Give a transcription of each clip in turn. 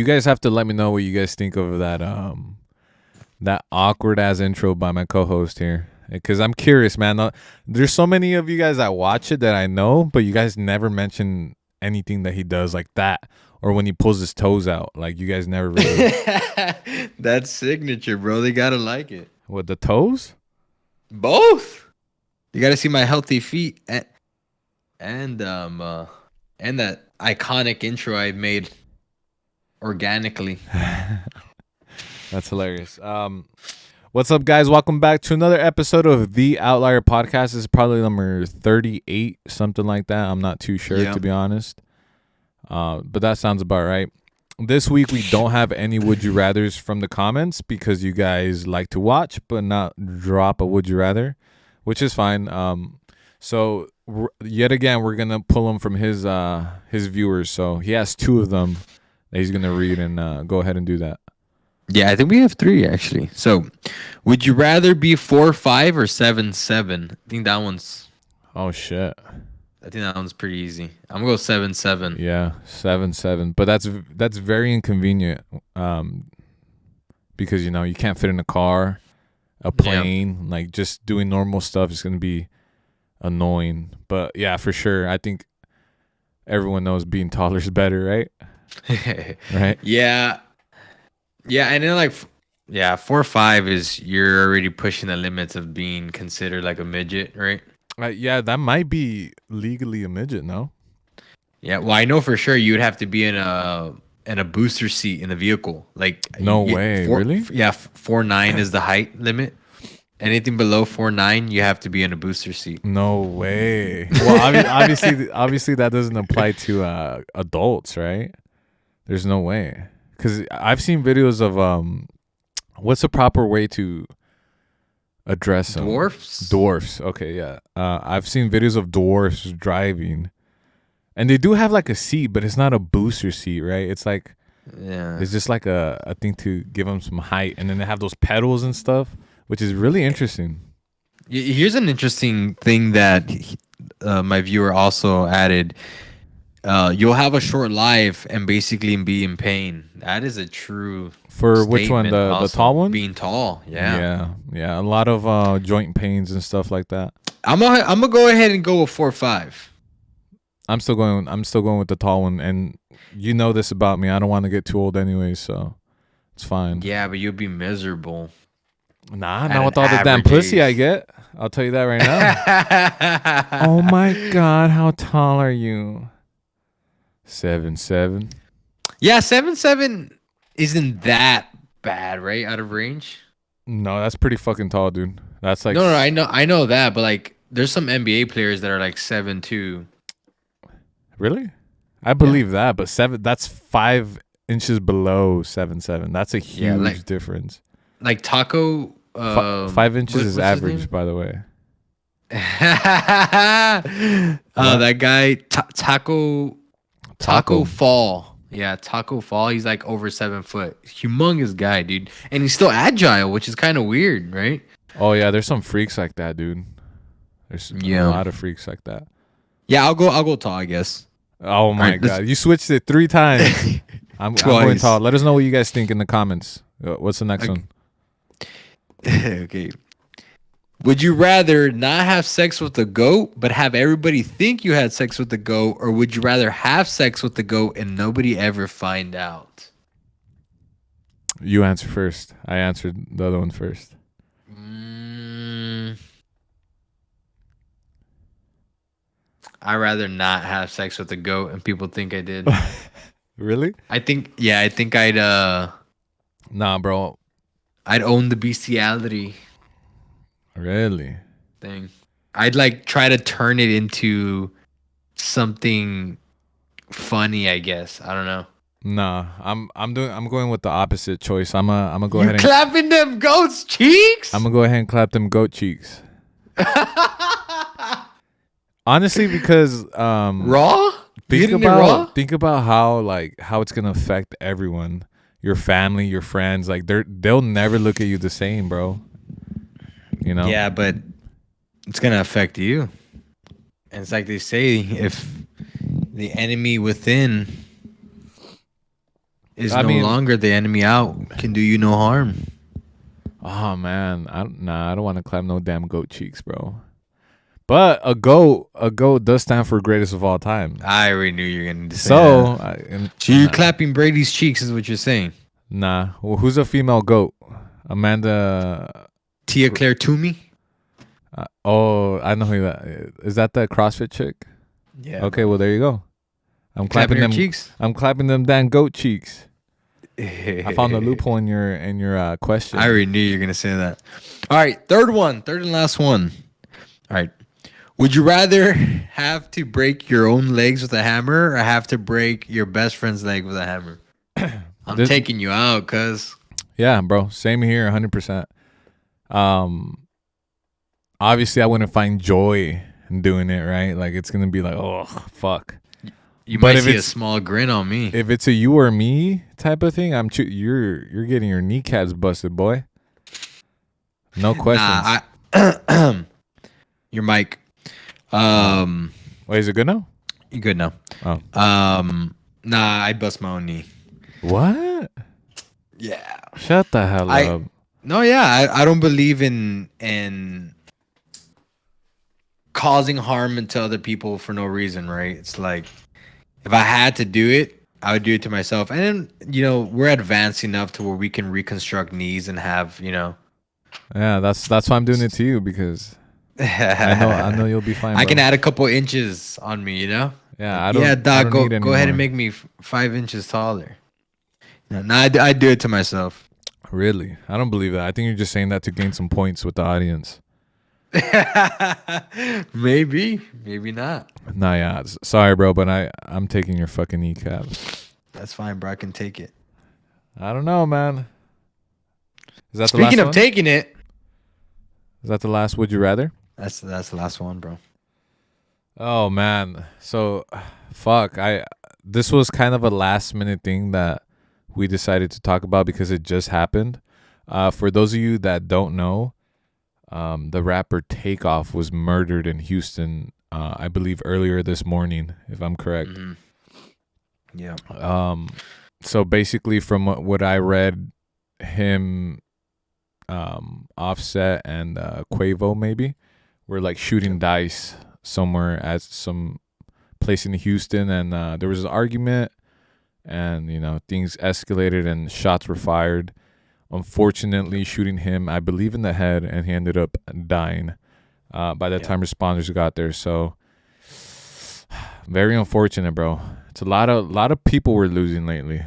guys have to let me know what you guys think of that awkward ass intro by my co-host here. Because I'm curious, man. There's so many of you guys that watch it that I know, but you guys never mention anything that he does like that, or when he pulls his toes out. Like you guys never really That's signature, bro. They gotta like it. with the toes. Both. You gotta see my healthy feet and that iconic intro I made organically. That's hilarious. What's up, guys? Welcome back to another episode of the Outlier podcast. This is probably number 38, something like that. I'm not too sure, to be honest. But that sounds about right. This week, we don't have any Would You Rathers from the comments because you guys like to watch but not drop a Would You Rather, which is fine. So yet again, we're going to pull them from his viewers. So he has two of them that he's going to read, and go ahead and do that. Yeah, I think we have 3 actually. So, would you rather be 4'5" or 7'7"? I think that one's. Oh shit! I think that one's pretty easy. I'm gonna go 7'7". Yeah, 7'7". But that's very inconvenient. Because you can't fit in a car, a plane. Like just doing normal stuff is gonna be annoying. But yeah, for sure. I think everyone knows being taller is better, right? Right? Yeah. Yeah, and then 4'5" is you're already pushing the limits of being considered like a midget, right? Yeah, that might be legally a midget, no? Yeah, well, I know for sure you would have to be in a booster seat in the vehicle. Like no way, really? Yeah, 4'9" is the height limit. Anything below 4'9", you have to be in a booster seat. No way. Well, obviously that doesn't apply to adults, right? There's no way. Because I've seen videos of what's the proper way to address them? Dwarfs. Okay, yeah. I've seen videos of dwarfs driving, and they do have like a seat, but it's not a booster seat, right? It's like, it's just like a thing to give them some height, and then they have those pedals and stuff, which is really interesting. Here's an interesting thing that my viewer also added. You'll have a short life and basically be in pain. That is a true for which one? The tall one? Being tall, yeah. A lot of joint pains and stuff like that. I'm gonna go ahead and go with 4'5". I'm still going with the tall one, and you know this about me. I don't want to get too old anyway, so it's fine. Yeah, but you'll be miserable. Nah, not with all the damn pussy I get. I'll tell you that right now. Oh my god, how tall are you? 7'7". Yeah, 7'7" isn't that bad, right? Out of range. No, that's pretty fucking tall, dude. That's like no. I know that, but like, there's some NBA players that are like 7'2". Really? I believe that, but that's 5 inches below 7'7". That's a huge difference. Like Taco. 5 inches is average, by the way. That guy Taco Fall. Yeah, Taco Fall. He's like over 7 foot. Humongous guy, dude. And he's still agile, which is kind of weird, right? Oh, yeah. There's some freaks like that, dude. There's a lot of freaks like that. Yeah, I'll go tall, I guess. Oh, my God. You switched it 3 times. I'm going tall. Let us know what you guys think in the comments. What's the next one? Okay. Would you rather not have sex with the goat, but have everybody think you had sex with the goat, or would you rather have sex with the goat and nobody ever find out? You answer first. I answered the other one first. I'd rather not have sex with the goat and people think I did. Really? I think I'd Nah, bro. I'd own the bestiality. Really? Thing. I'd like try to turn it into something funny, I guess. I don't know. Nah, I'm going with the opposite choice. I'm gonna go ahead and clapping them goats' cheeks. I'm gonna go ahead and clap them goat cheeks. Honestly, because raw. Think about how it's gonna affect everyone, your family, your friends. Like they'll never look at you the same, bro. You know? Yeah, but it's gonna affect you. And it's like they say, if the enemy within is I no mean, longer the enemy out. Can do you no harm. oh man, I don't want to clap no damn goat cheeks, bro. But a goat does stand for greatest of all time. I already knew you were going to say So, that. So you're nah, clapping Brady's cheeks, is what you're saying. nah. Well, who's a female goat? Amanda. Tia Claire Toomey? Oh, I know who that is. That the CrossFit chick? Yeah, Okay, bro. well there you go. I'm You clapping clapping her them. cheeks? I'm clapping them damn goat cheeks. I found the loophole in your question. I already knew you were going to say that. All right, third and last one. All right. Would you rather have to break your own legs with a hammer or have to break your best friend's leg with a hammer? I'm This- taking you out, cuz. Yeah, bro. Same here, 100%. Obviously, I wouldn't find joy in doing it, right? Like it's gonna be like, oh fuck. You But might if see a it's small grin on me. if it's a you or me type of thing, you're getting your kneecaps busted, boy. No questions. Nah, your mic. Wait, is it good now? You good now? Oh, Nah, I bust my own knee. what? Yeah. Shut the hell up. No, yeah, I don't believe in causing harm to other people for no reason, right? It's like if I had to do it, I would do it to myself. And then, we're advanced enough to where we can reconstruct knees and have, Yeah, that's why I'm doing it to you because I know you'll be fine. I Bro. can add a couple inches on me, Yeah, I Like, don't. yeah, I Doc, don't need go ahead and anymore. make me 5 inches taller. No, I do it to myself. Really, I don't believe that. I think you're just saying that to gain some points with the audience. Maybe not. Nah, yeah. Sorry, bro, but I'm taking your fucking kneecap. That's fine, bro. I can take it. I don't know, man. Is that the Speaking last of one? taking it, Is that the last? Would you rather? that's the last one, bro. Oh man. So, fuck. This was kind of a last minute thing that we decided to talk about because it just happened. For those of you that don't know, the rapper TakeOff was murdered in Houston. I believe earlier this morning, if I'm correct. Mm-hmm. Yeah. So basically, from what I read, him, Offset, and Quavo maybe were like shooting dice somewhere at some place in Houston, and there was an argument, and things escalated and shots were fired. Unfortunately, shooting him, I believe, in the head, and he ended up dying by the time responders got there. So very unfortunate, bro. It's a lot of people we're losing lately.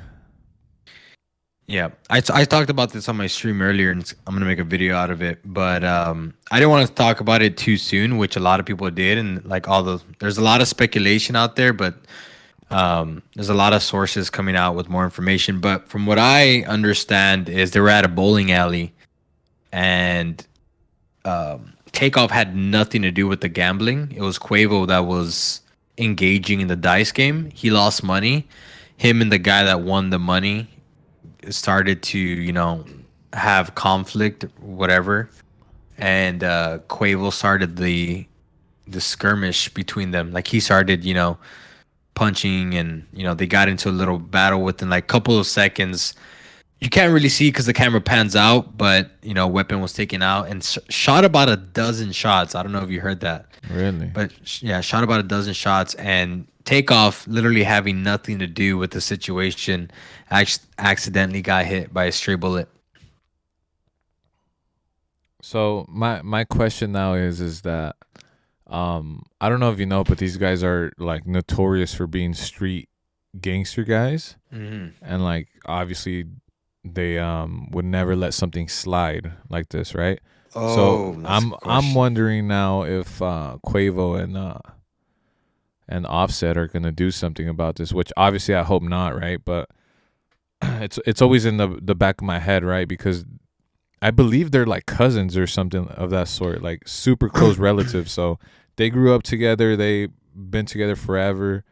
Yeah, I talked about this on my stream earlier, and I'm gonna make a video out of it. But I didn't want to talk about it too soon, which a lot of people did, and like there's a lot of speculation out there, but there's a lot of sources coming out with more information. But from what I understand, is they were at a bowling alley, and Takeoff had nothing to do with the gambling. It was Quavo that was engaging in the dice game. He lost money. Him and the guy that won the money started to have conflict, whatever, and Quavo started the skirmish between them. Like he started punching, and they got into a little battle within like a couple of seconds. You can't really see because the camera pans out, but weapon was taken out and shot about a dozen shots. I don't know if you heard that. Really? But yeah, shot about a dozen shots, and Takeoff, literally having nothing to do with the situation, accidentally got hit by a stray bullet. So my question now is that I don't know if you know, but these guys are like notorious for being street gangster guys, and like obviously they would never let something slide like this, right? So I'm wondering now if Quavo and Offset are gonna do something about this, which obviously I hope not, right? But it's always in the back of my head, right? Because I believe they're like cousins or something of that sort, like super close relatives. So they grew up together, they've been together forever.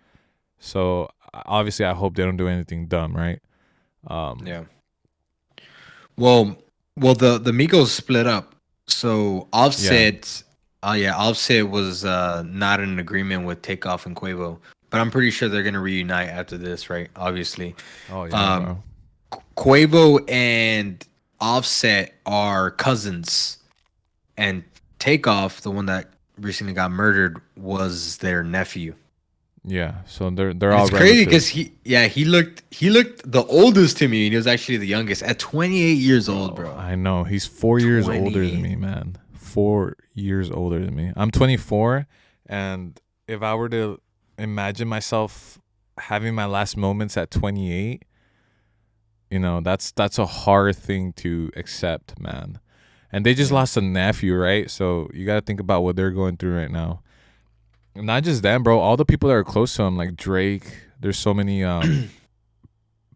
So obviously I hope they don't do anything dumb, right? Yeah. Well, the Migos split up. So Offset, Offset was not in agreement with Takeoff and Quavo, but I'm pretty sure they're gonna reunite after this, right? Obviously. Oh yeah, bro. Quavo and Offset are cousins, and Takeoff, the one that recently got murdered, was their nephew. Yeah, so they're And all it's crazy relatives. because he looked the oldest to me, and he was actually the youngest at 28 years old, Bro, bro. I know. He's 4 years older than 28. me, man. 4 years older than me. I'm 24, and if I were to imagine myself having my last moments at 28, that's a hard thing to accept, man. And they just Yeah. lost a nephew, right? So you got to think about what they're going through right now. And not just them, bro. All the people that are close to him, like Drake. There's so many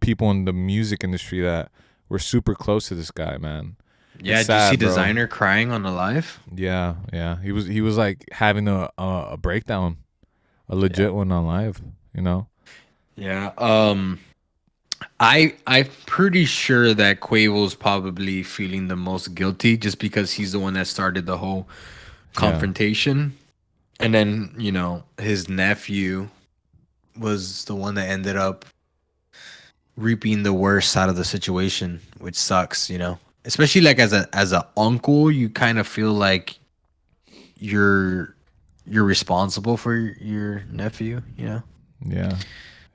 people in the music industry that were super close to this guy, man. It's Yeah, did you see sad, bro. Designer crying on the live? Yeah, yeah. He was like having a breakdown, a Yeah. legit one on live. You know. Yeah. I'm pretty sure that Quavo's probably feeling the most guilty just because he's the one that started the whole Yeah, confrontation. And then, his nephew was the one that ended up reaping the worst out of the situation, which sucks. Especially like as a uncle, you kind of feel like you're you're responsible for your nephew. yeah, yeah,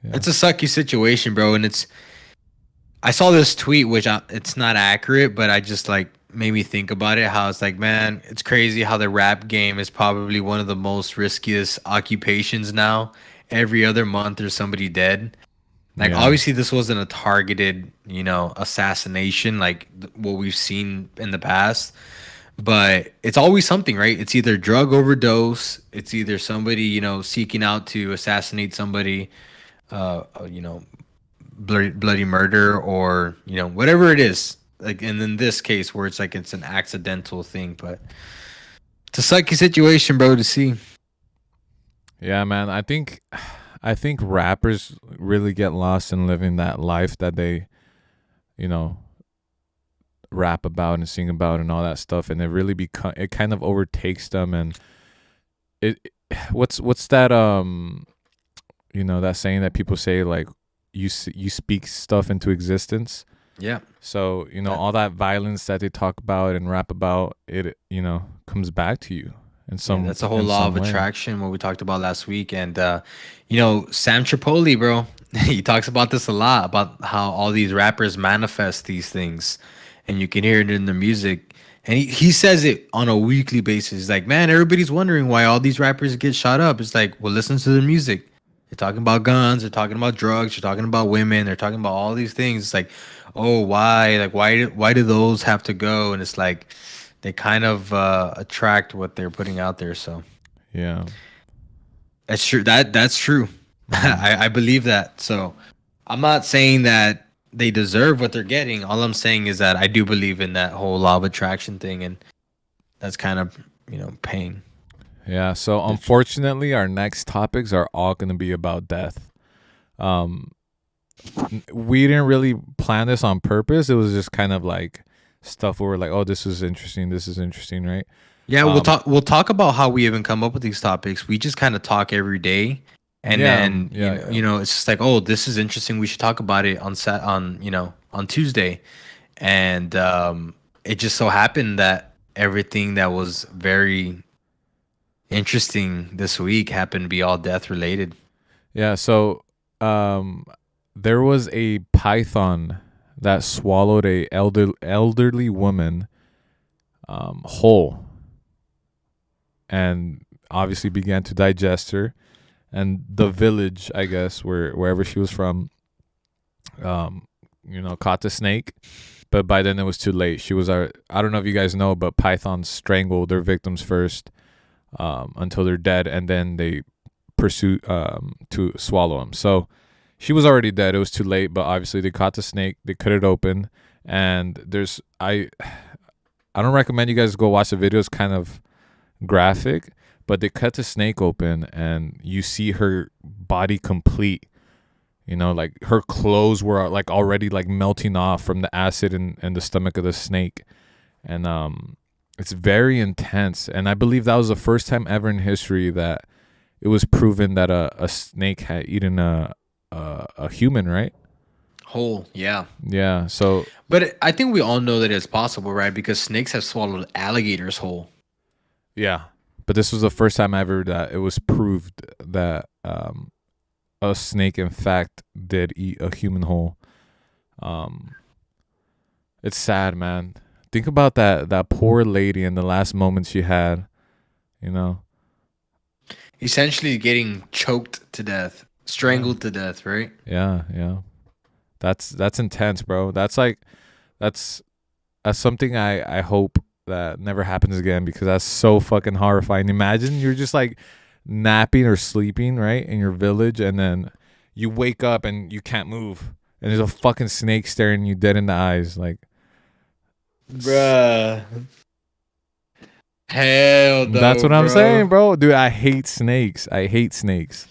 It's a sucky situation, bro, and I saw this tweet, which it's not accurate, but I just like made me think about it. How it's like, man, it's crazy how the rap game is probably one of the most riskiest occupations now. Every other month, there's somebody dead. Like, yeah, obviously, this wasn't a targeted, assassination like what we've seen in the past, but it's always something, right? It's either drug overdose, it's either somebody, seeking out to assassinate somebody, you know, bloody murder, or whatever it is, like, and in this case where it's like it's an accidental thing, but it's a sucky situation, bro, to see. yeah, man. I think rappers really get lost in living that life that they, you know, rap about and sing about and all that stuff, and it kind of overtakes them. And it what's that that saying that people say, like, you speak stuff into existence. Yeah. So that, all that violence that they talk about and rap about, it comes back to you in yeah, some that's a whole in law some of way. attraction, what we talked about last week. And Sam Tripoli, bro, he talks about this a lot, about how all these rappers manifest these things, and you can hear it in the music. And he says it on a weekly basis. He's like, man, everybody's wondering why all these rappers get shot up. It's like, well, listen to the music. They're talking about guns, they're talking about drugs, they're talking about women, they're talking about all these things. It's like, oh, why? Like, why do those have to go? And it's like they kind of attract what they're putting out there. So Yeah. that's true. That's true. Hmm. I believe that. So I'm not saying that they deserve what they're getting. All I'm saying is that I do believe in that whole law of attraction thing, and that's kind of pain. Yeah. So unfortunately, our next topics are all going to be about death. Um, we didn't really plan this on purpose. It was just kind of like stuff where we're like, oh, this is interesting. This is interesting, right? Yeah, we'll Um, talk. We'll talk about how we even come up with these topics. We just kind of talk every day, and yeah, then yeah. it's just like, oh, this is interesting. We should talk about it on Tuesday, and it just so happened that everything that was very interesting this week happened to be all death related. Yeah. So, um, there was a python that swallowed a elderly woman whole, and obviously began to digest her. And the village, I guess, wherever she was from, caught the snake. But by then it was too late. She was I don't know if you guys know, but pythons strangle their victims first, until they're dead, and then they pursue to swallow them. So she was already dead. It was too late, but obviously they caught the snake. They cut it open, and I don't recommend you guys go watch the video. It's kind of graphic, but they cut the snake open, and you see her body complete. Like her clothes were like already like melting off from the acid in the stomach of the snake. And it's very intense. And I believe that was the first time ever in history that it was proven that a snake had eaten a human, right? Whole, yeah. Yeah. So But I think we all know that it's possible, right? Because snakes have swallowed alligators whole. yeah, but this was the first time ever that it was proved that a snake, in fact, did eat a human whole. Um, it's sad, man. Think about that poor lady in the last moments she had. You know. Essentially getting choked to death, Yeah. strangled to death, right? Yeah. Yeah. That's intense, bro. That's that's something I hope that never happens again, because that's so fucking horrifying. Imagine you're just like napping or sleeping, right, in your village, and then you wake up and you can't move, and there's a fucking snake staring you dead in the eyes. Like, Bruh. Hell that's no, what I'm saying, bro. bro. Dude, I hate snakes. I hate snakes.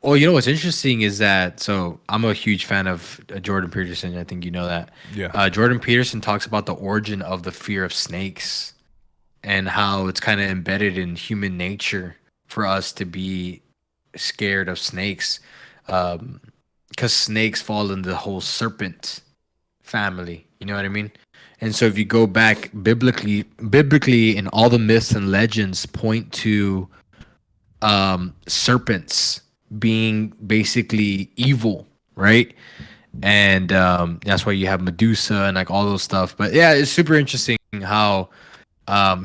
Well, you know what's interesting is that, so I'm a huge fan of Jordan Peterson. I think you know that. Yeah. Jordan Peterson talks about the origin of the fear of snakes and how it's kind of embedded in human nature for us to be scared of snakes, because snakes fall in the whole serpent family. You know what I mean? And so if you go back biblically, and all the myths and legends point to serpents being basically evil, right? And that's why you have Medusa and like all those stuff. But yeah, it's super interesting how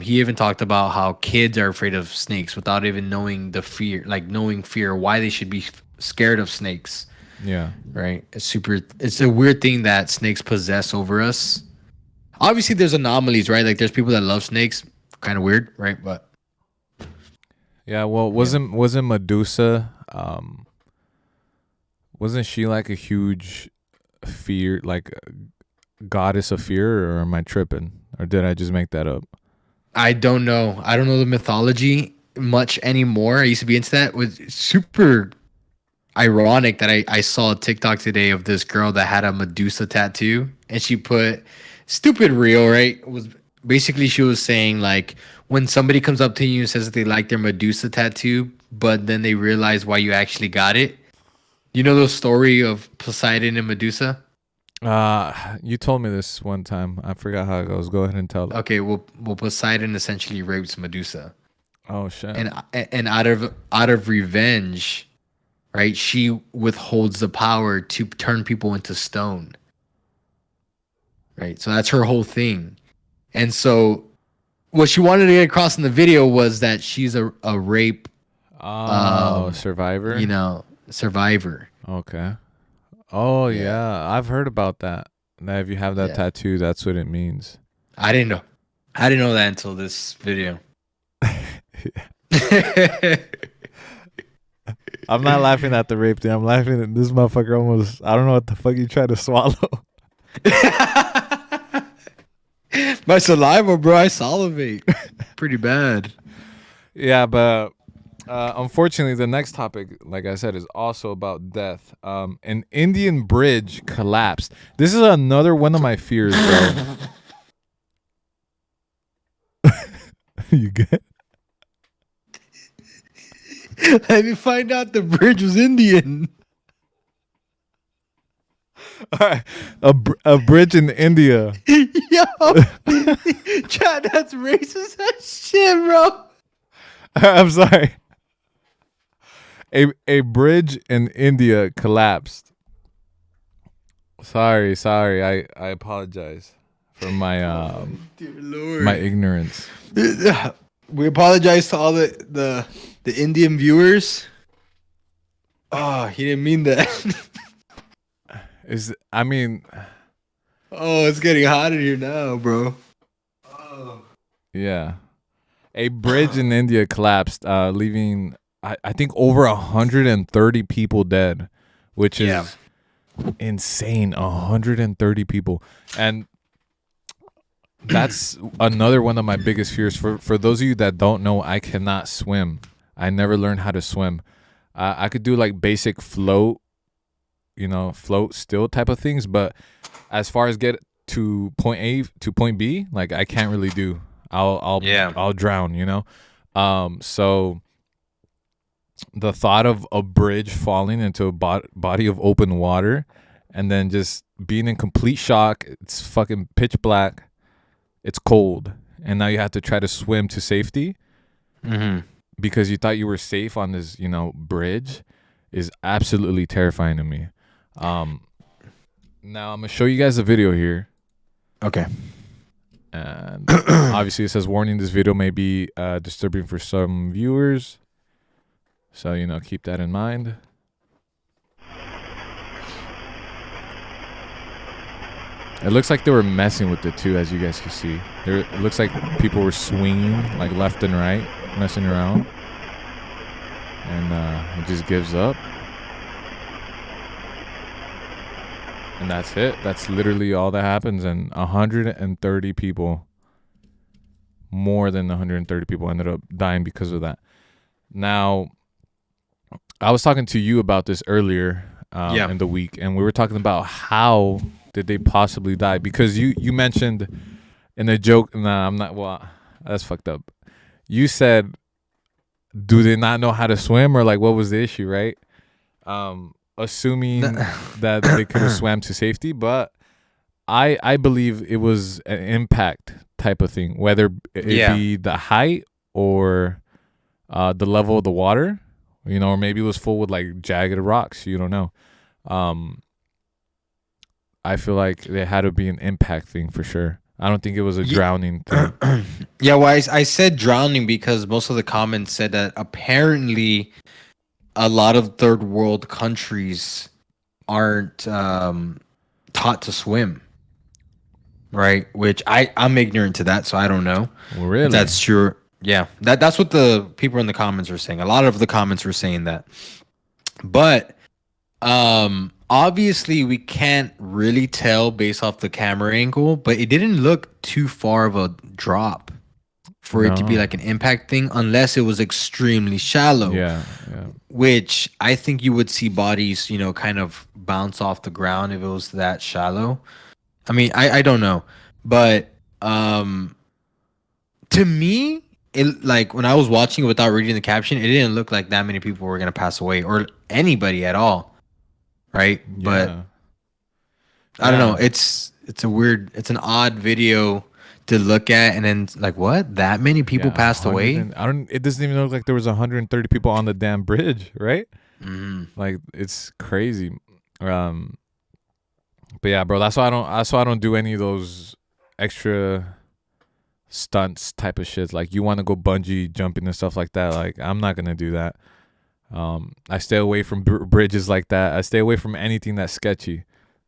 he even talked about how kids are afraid of snakes without even knowing the fear, like knowing fear, why they should be scared of snakes. Yeah. Right? It's a weird thing that snakes possess over us. Obviously, there's anomalies, right? Like there's people that love snakes, kind of weird, right? But Yeah. Well, yeah. wasn't Medusa? Wasn't she like a huge fear, like goddess of fear, or am I tripping? Or did I just make that up? I don't know. I don't know the mythology much anymore. I used to be into that. It was super ironic that I saw a TikTok today of this girl that had a Medusa tattoo, and she put stupid real, right? It was basically, she was saying like, when somebody comes up to you and says that they like their Medusa tattoo, but then they realize why you actually got it. You know the story of Poseidon and Medusa? You told me this one time. I forgot how it goes. Go ahead and tell it. Okay, well Poseidon essentially rapes Medusa. Oh shit. And out of revenge, right? She withholds the power to turn people into stone. Right? So that's her whole thing. And so what she wanted to get across in the video was that she's a rape Oh, survivor. survivor. Okay. Oh Yeah. yeah, I've heard about that. That if you have that Yeah. tattoo, that's what it means. I didn't know. I didn't know that until this video. I'm not laughing at the rape thing. I'm laughing at this motherfucker almost. I don't know what the fuck you tried to swallow. My saliva, bro. I salivate pretty bad. Yeah, but unfortunately, the next topic, like I said, is also about death. An Indian bridge collapsed. This is another one of my fears, bro. You get? Let me find out the bridge was Indian. All right, a bridge in India. Yo, Chad, that's racist as shit, bro. I'm sorry. A bridge in India collapsed. Sorry. I apologize for my Dear Lord. my ignorance. We apologize to all the Indian viewers. Oh, he didn't mean that. I mean, Oh, it's getting hot in here now, bro. Oh. yeah. A bridge in India collapsed, leaving I think over 130 people dead, which is insane. 130 people. And that's another one of my biggest fears. For those of you that don't know, I cannot swim. I never learned how to swim. I could do like basic float, float still type of things, but as far as get to point A to point B, like I can't really do. I'll drown. So the thought of a bridge falling into a body of open water and then just being in complete shock. It's fucking pitch black. It's cold, and now you have to try to swim to safety because you thought you were safe on this, bridge, is absolutely terrifying to me. Now I'm gonna show you guys a video here. Okay. And obviously it says warning, this video may be disturbing for some viewers. So, keep that in mind. It looks like they were messing with it too, as you guys can see. It looks like people were swinging like left and right, messing around. And it just gives up. And that's it. That's literally all that happens. And 130 people, more than 130 people ended up dying because of that. Now, I was talking to you about this earlier in the week, and we were talking about how did they possibly die? Because you mentioned in a joke, nah, I'm not, well, that's fucked up. You said, do they not know how to swim, or like what was the issue, right? Assuming that they could have swam to safety, but I believe it was an impact type of thing, whether it be the height or the level of the water, or maybe it was full with like jagged rocks. You don't know. I feel like there had to be an impact thing for sure. I don't think it was a drowning thing. Yeah, well, I said drowning because most of the comments said that apparently a lot of third world countries aren't taught to swim, right? Which I'm ignorant to that, so I don't know. Well, really? If that's true. Yeah, that's what the people in the comments are saying. A lot of the comments were saying that. But obviously we can't really tell based off the camera angle, but it didn't look too far of a drop for it to be like an impact thing, unless it was extremely shallow. Yeah. Which I think you would see bodies, kind of bounce off the ground if it was that shallow. I mean, I don't know, but to me, it, like when I was watching it without reading the caption, it didn't look like that many people were gonna pass away or anybody at all, right? Yeah. But I don't know. It's an odd video to look at, and then like, what? That many people passed away? It doesn't even look like there was 130 people on the damn bridge, right? Like, it's crazy. But yeah, bro, that's why I don't do any of those extra stunts type of shit. Like, you want to go bungee jumping and stuff like that, like, I'm not gonna do that. I stay away from bridges like that. I stay away from anything that's sketchy.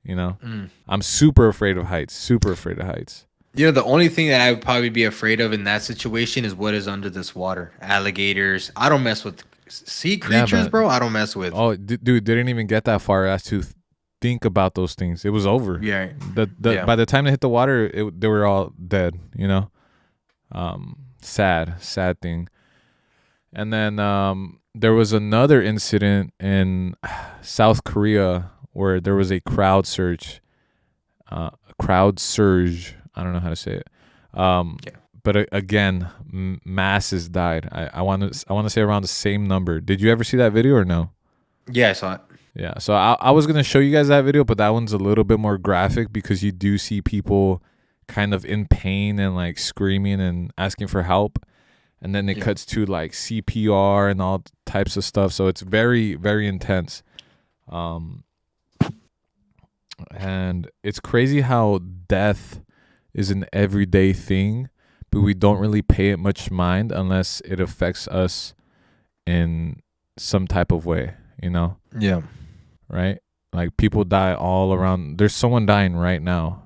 I'm super afraid of heights. The only thing that I would probably be afraid of in that situation is what is under this water. Alligators. I don't mess with sea creatures, bro. I don't mess with. Oh, dude, didn't even get that far as to think about those things. It was over. Yeah. By the time they hit the water, they were all dead. Sad thing. And then there was another incident in South Korea where there was a crowd surge. I don't know how to say it. But again, masses died. I want to say around the same number. Did you ever see that video or no? Yeah, I saw it. Yeah, so I was gonna show you guys that video, but that one's a little bit more graphic because you do see people kind of in pain and like screaming and asking for help, and then it cuts to like CPR and all types of stuff. So it's very, very intense. And it's crazy how death is an everyday thing, but we don't really pay it much mind unless it affects us in some type of way, Yeah. Right? Like, people die all around. There's someone dying right now,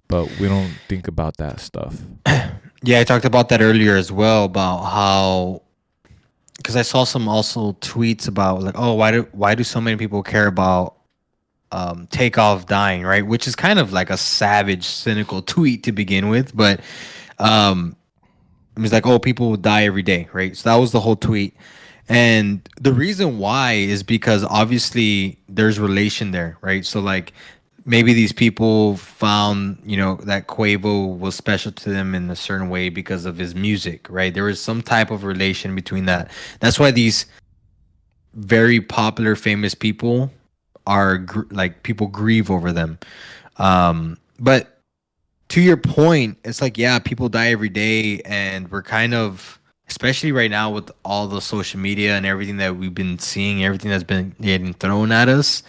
but we don't think about that stuff. Yeah, I talked about that earlier as well, about how, because I saw some also tweets about like, oh, why do so many people care about TakeOff dying, right? Which is kind of like a savage, cynical tweet to begin with, but it was like, oh, people will die every day, right? So that was the whole tweet. And the reason why is because obviously there's relation there, right? So like maybe these people found, that Quavo was special to them in a certain way because of his music, right? There was some type of relation between that. That's why these very popular, famous people like people grieve over them. But to your point, it's like, yeah, people die every day, and we're kind of, especially right now with all the social media and everything that we've been seeing, everything that's been getting thrown at us,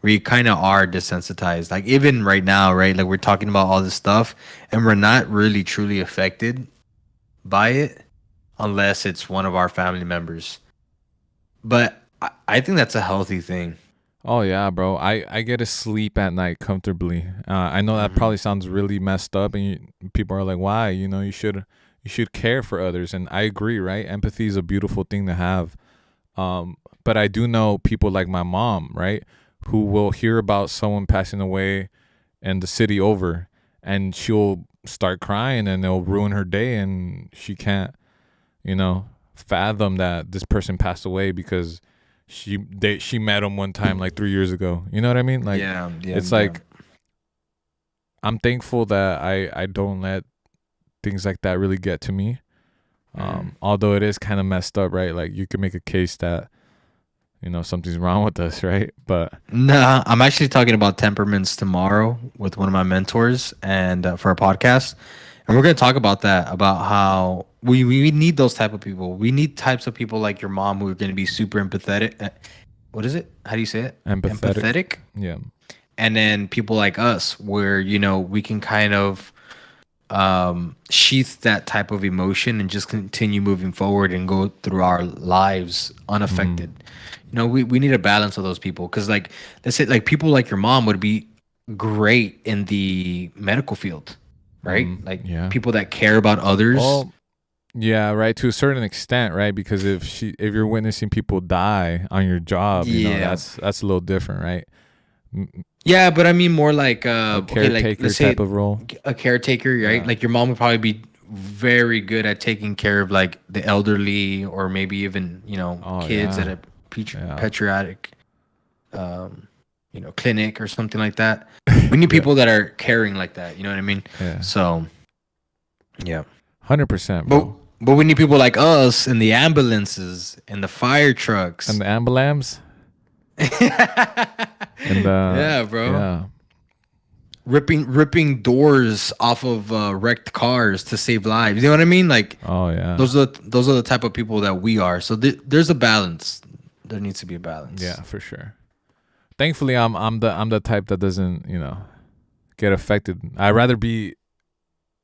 we kind of are desensitized. Like even right now, right? Like we're talking about all this stuff, and we're not really truly affected by it unless it's one of our family members. But I think that's a healthy thing. Oh yeah, bro. I get to sleep at night comfortably. I know that Hmm. probably sounds really messed up, and people are like, "Why? You should care for others." And I agree, right? Empathy is a beautiful thing to have. But I do know people like my mom, right, who will hear about someone passing away in the city over, and she'll start crying, and it'll ruin her day, and she can't, fathom that this person passed away because she met him one time like 3 years ago. You know what I mean? Like, Yeah, yeah, it's yeah. like I'm thankful that I don't let things like that really get to me. Mm. Although it is kind of messed up, right? Like you could make a case that something's wrong with us, right? But Nah, I'm actually talking about temperaments tomorrow with one of my mentors and for a podcast, and we're gonna talk about that, about how we need those type of people. We need types of people like your mom who are gonna be super empathetic. What is it? How do you say it? empathetic, Empathetic. yeah. And then people like us, where we can kind of sheath that type of emotion and just continue moving forward and go through our lives Mm-hmm. unaffected. We need a balance of those people, because like, let's say like people like your mom would be great in the medical field, right? Mm-hmm. Like Yeah. people that care about others. Well, yeah, right. To a certain extent, right? Because if you're witnessing people die on your job, Yeah. that's a little different, right? Yeah, but I mean more like A okay, like caretaker let's type say of role. a caretaker, right? Yeah. Like your mom would probably be very good at taking care of like the elderly, or maybe even Oh kids at yeah. a Yeah. patriotic um clinic or something like that. We need Yeah. people that are caring like that. You know what I mean? Yeah. So yeah, 100%, but bro. but we need people like us in the ambulances and the fire And trucks. the ambulance and the Yeah, bro. yeah. Ripping doors off of wrecked cars to save lives. You know what I mean? Like Oh yeah. those are the type of people that we are. So there's a balance. There needs to be a balance. Yeah, for sure. Thankfully, I'm the type that doesn't get affected. I'd rather be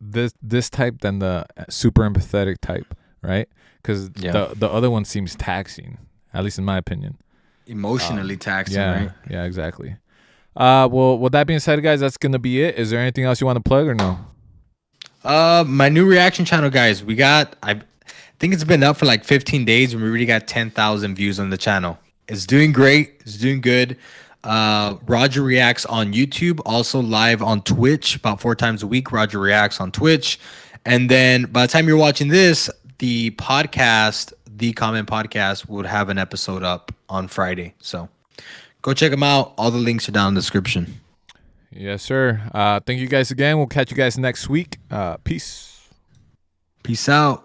this type than the super empathetic type, right? Because Yeah. the other one seems taxing, at least in my opinion. Emotionally taxing, Yeah, right? yeah, exactly. Well, with that being said, guys, that's gonna be it. Is there anything else you want to plug or no? My new reaction channel, guys. I think it's been up for like 15 days, and we already got 10,000 views on the channel. It's doing great. It's doing good. Roger Reacts on YouTube, also live on Twitch about 4 times a week. Roger Reacts on Twitch. And then by the time you're watching this, the podcast, the Comment Podcast, would have an episode up on Friday. So go check them out. All the links are down in the description. Yes, sir. Thank you guys again. We'll catch you guys next week. Peace. Peace out.